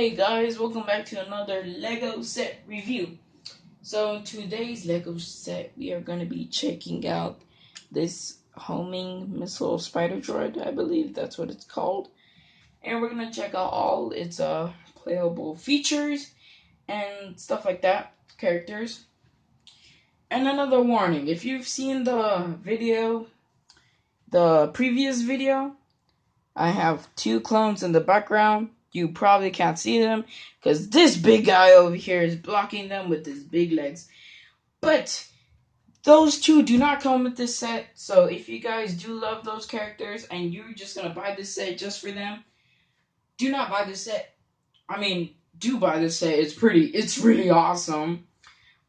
Hey guys, welcome back to another Lego set review. So in today's Lego set, we are going to be checking out this homing missile spider droid. I believe that's what it's called. And we're going to check out all its playable features and stuff like that, characters. And another warning, if you've seen the previous video, I have two clones in the background. You probably can't see them because this big guy over here is blocking them with his big legs. But those two do not come with this set. So if you guys do love those characters and you're just going to buy this set just for them, do not buy this set. I mean, do buy this set. It's really awesome.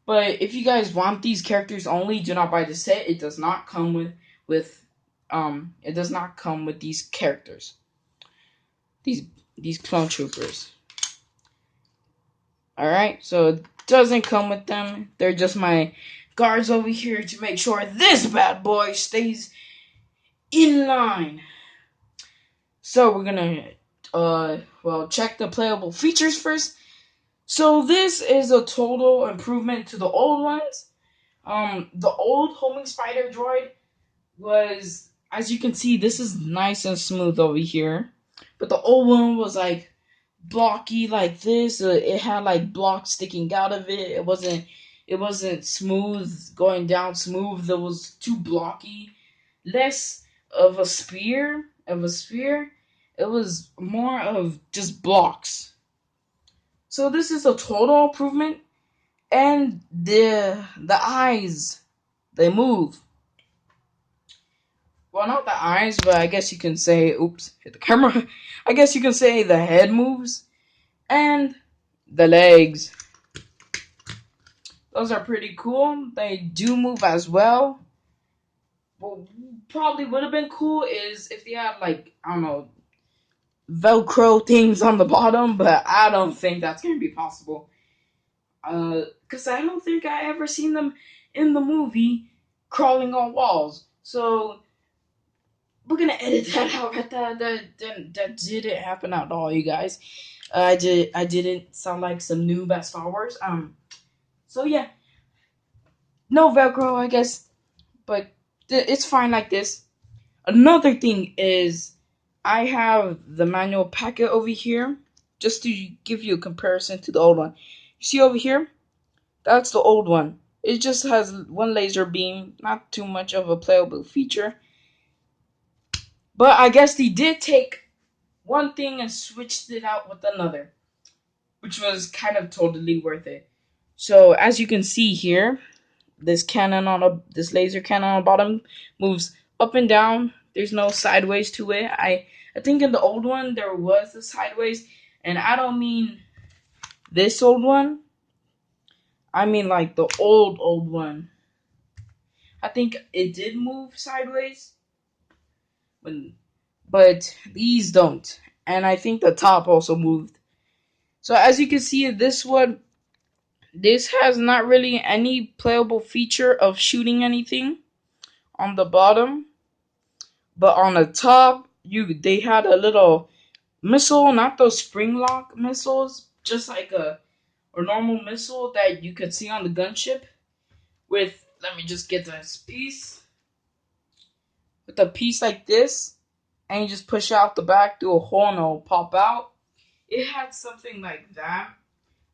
But if you guys want these characters only, do not buy the set. It does not come with these characters. These clone troopers. Alright, so it doesn't come with them. They're just my guards over here to make sure this bad boy stays in line. So we're gonna check the playable features first. So this is a total improvement to the old ones. The old homing spider droid was, as you can see, this is nice and smooth over here. But the old one was like blocky like this. It had like blocks sticking out of it. It wasn't smooth going down smooth. It was too blocky. Less of a sphere. It was more of just blocks. So this is a total improvement. And the eyes, they move. Well, not the eyes, but I guess you can say, oops, hit the camera. I guess you can say the head moves. And the legs. Those are pretty cool. They do move as well. What probably would have been cool is if they had, like, I don't know, Velcro things on the bottom, but I don't think that's going to be possible. Because I don't think I ever seen them in the movie crawling on walls. So we're gonna edit that out. That didn't happen at all, you guys. I didn't sound like some noob at Star Wars. So yeah, no Velcro, I guess, but it's fine like this. Another thing is, I have the manual packet over here, just to give you a comparison to the old one. You see over here? That's the old one. It just has one laser beam, not too much of a playable feature. But I guess they did take one thing and switched it out with another, which was kind of totally worth it. So as you can see here, this laser cannon on the bottom moves up and down. There's no sideways to it. I think in the old one there was the sideways, and I don't mean this old one. I mean like the old one. I think it did move sideways, but these don't. And I think the top also moved. So as you can see, this has not really any playable feature of shooting anything on the bottom, but on the top, they had a little missile, not those spring lock missiles, just like a normal missile that you could see on the gunship. Let me just get this piece. With a piece like this, and you just push out the back through a hole and it'll pop out. It had something like that.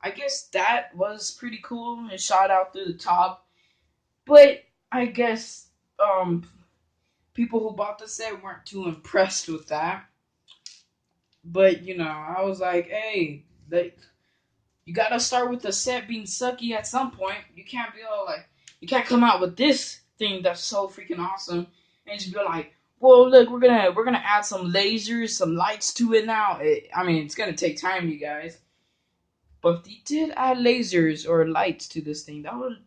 I guess that was pretty cool. It shot out through the top. But I guess people who bought the set weren't too impressed with that. But I was like, hey, you gotta start with the set being sucky at some point. You can't be all like, you can't come out with this thing that's so freaking awesome and just be like, well, look, we're gonna add some lasers, some lights to it now. It's gonna take time, you guys. But if they did add lasers or lights to this thing, that would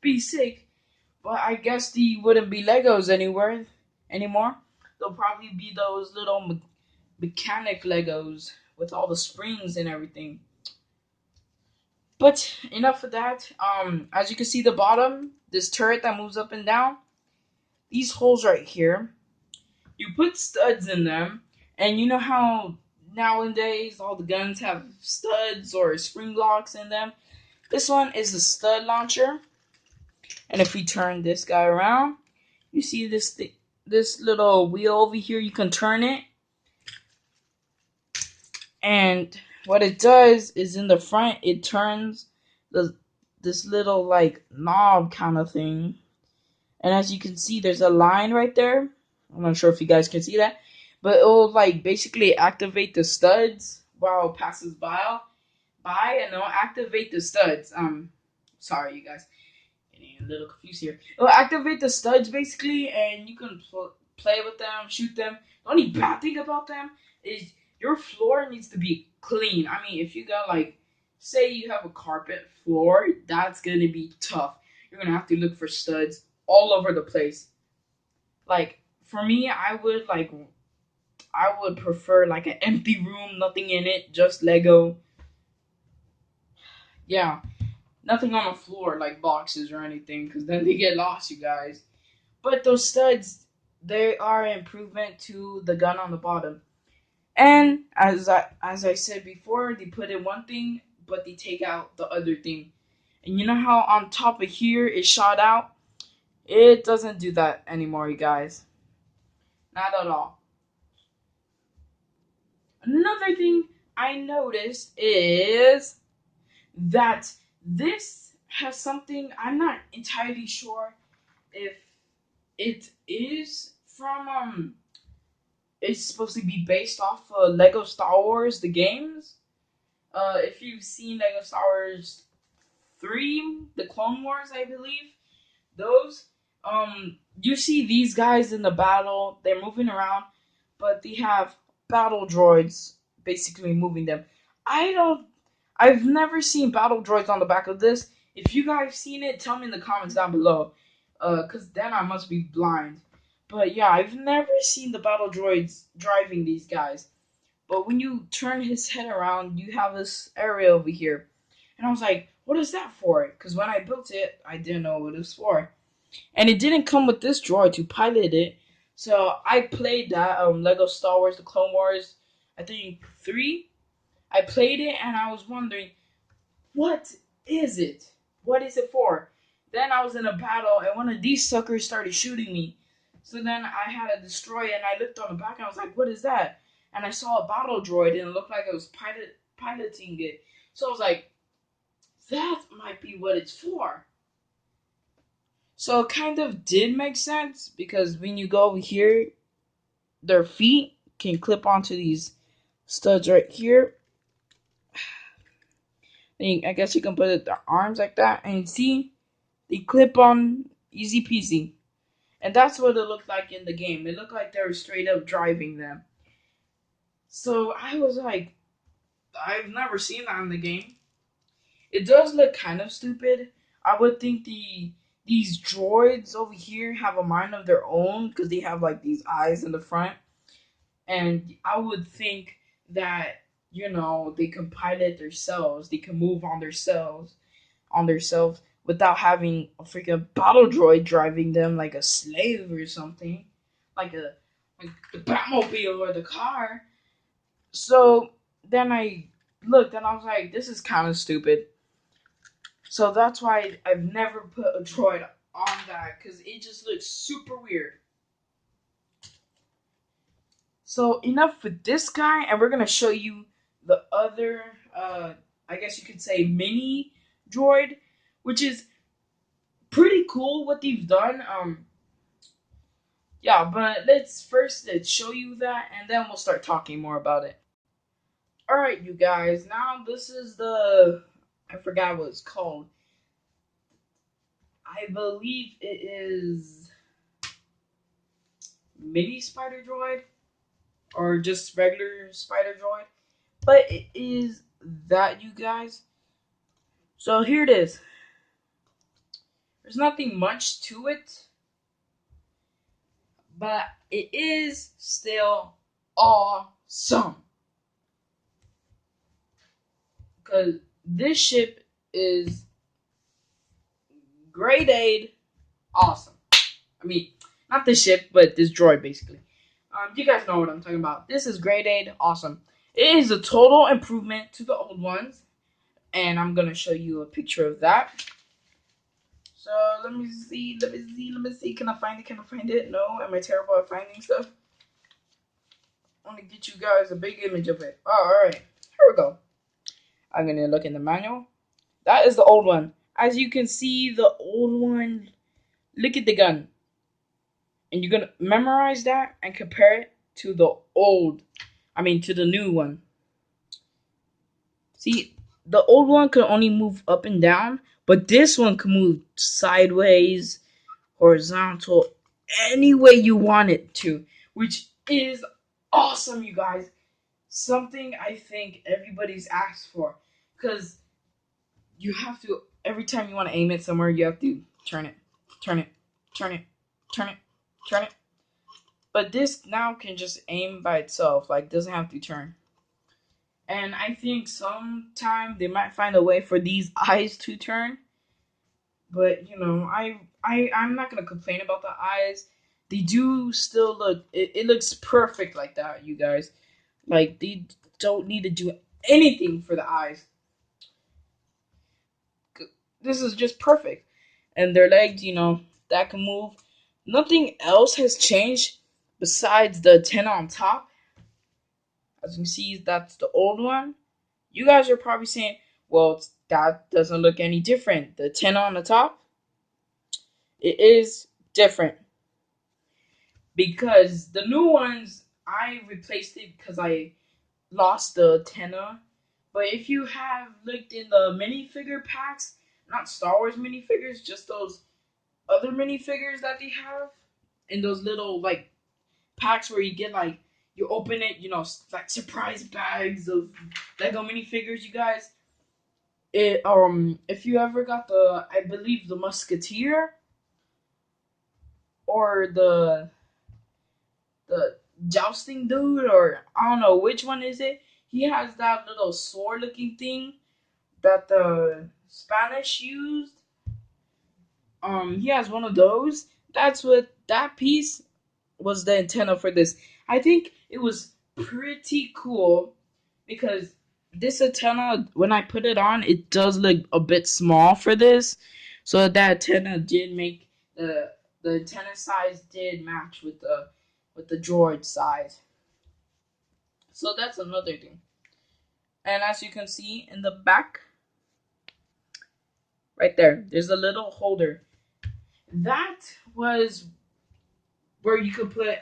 be sick. But I guess they wouldn't be Legos anymore. They'll probably be those little mechanic Legos with all the springs and everything. But enough of that. As you can see, the bottom, this turret that moves up and down, these holes right here, you put studs in them, and you know how nowadays all the guns have studs or spring locks in them. This one is a stud launcher, and if we turn this guy around, you see this little wheel over here. You can turn it, and what it does is in the front it turns the this little like knob kind of thing. And as you can see, there's a line right there. I'm not sure if you guys can see that, but it will like basically activate the studs while it passes and it'll activate the studs. Sorry, you guys, getting a little confused here. It'll activate the studs basically, and you can play with them, shoot them. The only bad thing about them is your floor needs to be clean. I mean, if you got like, say you have a carpet floor, that's gonna be tough. You're gonna have to look for studs all over the place. Like for me, I would prefer like an empty room, nothing in it, just Lego. Yeah, nothing on the floor like boxes or anything, because then they get lost, you guys. But those studs, they are an improvement to the gun on the bottom. And as I said before, they put in one thing, but they take out the other thing. And you know how on top of here is shot out? It doesn't do that anymore, you guys. Not at all. Another thing I noticed is that this has something I'm not entirely sure if it is from it's supposed to be based off Lego Star Wars the games. If you've seen Lego Star Wars 3, the Clone Wars, I believe, those you see these guys in the battle, they're moving around, but they have battle droids basically moving them. I don't I've never seen battle droids on the back of this. If you guys seen it, tell me in the comments down below. Cause then I must be blind. But yeah, I've never seen the battle droids driving these guys. But when you turn his head around, you have this area over here. And I was like, what is that for? Because when I built it, I didn't know what it was for. And it didn't come with this droid to pilot it. So I played that Lego Star Wars, the Clone Wars, I think 3. I played it and I was wondering, what is it? What is it for? Then I was in a battle and one of these suckers started shooting me. So then I had to destroy it and I looked on the back and I was like, what is that? And I saw a battle droid and it looked like it was piloting it. So I was like, that might be what it's for. So it kind of did make sense because when you go over here, their feet can clip onto these studs right here. I guess you can put it their arms like that, and you see they clip on easy peasy. And that's what it looked like in the game. It looked like they were straight up driving them. So I was like, I've never seen that in the game. It does look kind of stupid. I would think these droids over here have a mind of their own because they have like these eyes in the front. And I would think that, they can pilot themselves, they can move on themselves without having a freaking battle droid driving them like a slave or something, like like the Batmobile or the car. So then I looked and I was like, this is kind of stupid. So that's why I've never put a droid on that because it just looks super weird. So enough with this guy, and we're gonna show you the other, I guess you could say, mini droid, which is pretty cool what they've done. Yeah, but let's show you that, and then we'll start talking more about it. All right, you guys. Now this is I forgot what it's called. I believe it is mini spider droid or just regular spider droid, but it is that, you guys. So here it is. There's nothing much to it, but it is still awesome. Because this ship is grade A awesome. I mean, not this ship, but this droid basically. You guys know what I'm talking about. This is grade A awesome. It is a total improvement to the old ones, and I'm gonna show you a picture of that. So let me see, let me see, let me see. Can I find it? Can I find it? No, am I terrible at finding stuff? I want to get you guys a big image of it. Oh, all right, here we go. I'm gonna look in the manual. That is the old one. As you can see, the old one. Look at the gun, and you're gonna memorize that and compare it to the old. I mean, to the new one. See, the old one could only move up and down, but this one can move sideways, horizontal, any way you want it to, which is awesome, you guys. Something I think everybody's asked for, because you have to, every time you want to aim it somewhere, you have to turn it, turn it, turn it, turn it, turn it. But this now can just aim by itself, like doesn't have to turn. And I think sometime they might find a way for these eyes to turn. But you know, I'm not gonna complain about the eyes. They do still look. It looks perfect like that, you guys. Like they don't need to do anything for the eyes. This is just perfect. And their legs, you know, that can move. Nothing else has changed besides the antenna on top. As you can see, that's the old one. You guys are probably saying, well, that doesn't look any different. The antenna on the top, it is different. Because the new ones, I replaced it because I lost the antenna. But if you have looked in the minifigure packs, not Star Wars minifigures, just those other minifigures that they have, in those little like packs where you get like you open it, you know, like surprise bags of Lego minifigures, you guys. It if you ever got the, I believe the Musketeer or the jousting dude, or I don't know which one is it. He has that little sword looking thing that the Spanish used. He has one of those. That's what that piece was, the antenna for this. I think it was pretty cool because this antenna, when I put it on, it does look a bit small for this. So that antenna did make the antenna size did match with the droid size. So that's another thing. And as you can see in the back, right there, there's a little holder. That was where you could put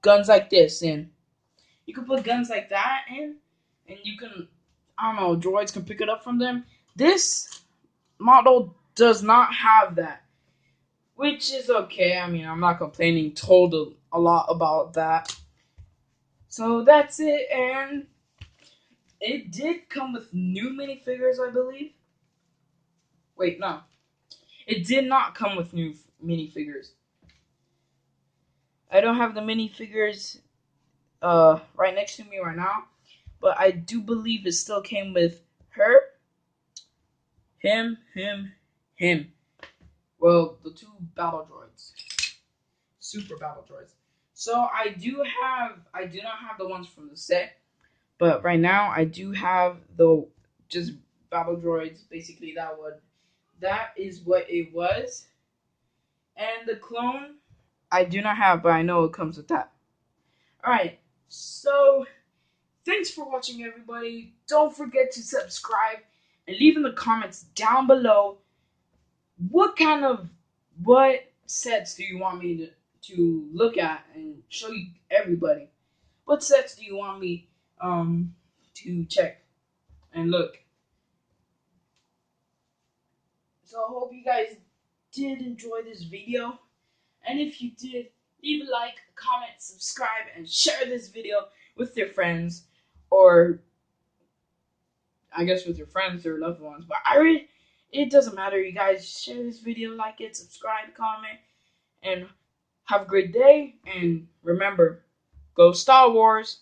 guns like this in. You could put guns like that in, and you can, I don't know, droids can pick it up from them. This model does not have that, which is okay. I mean, I'm not complaining. Told a lot about that. So that's it, and it did come with new minifigures, I believe. Wait, no. It did not come with new minifigures. I don't have the minifigures right next to me right now, but I do believe it still came with her, him. Well, the two battle droids, super battle droids. So I do not have the ones from the set, but right now I do have the just battle droids. Basically, that is what it was, and the clone I do not have, but I know it comes with that. All right, so thanks for watching, everybody. Don't forget to subscribe and leave in the comments down below what sets do you want me to look at and show you everybody. What sets do you want me to check and look? So I hope you guys did enjoy this video. And if you did, leave a like, comment, subscribe, and share this video with your friends, or I guess with your friends or loved ones. But it doesn't matter. You guys share this video, like it, subscribe, comment, and have a great day. And remember, go Star Wars.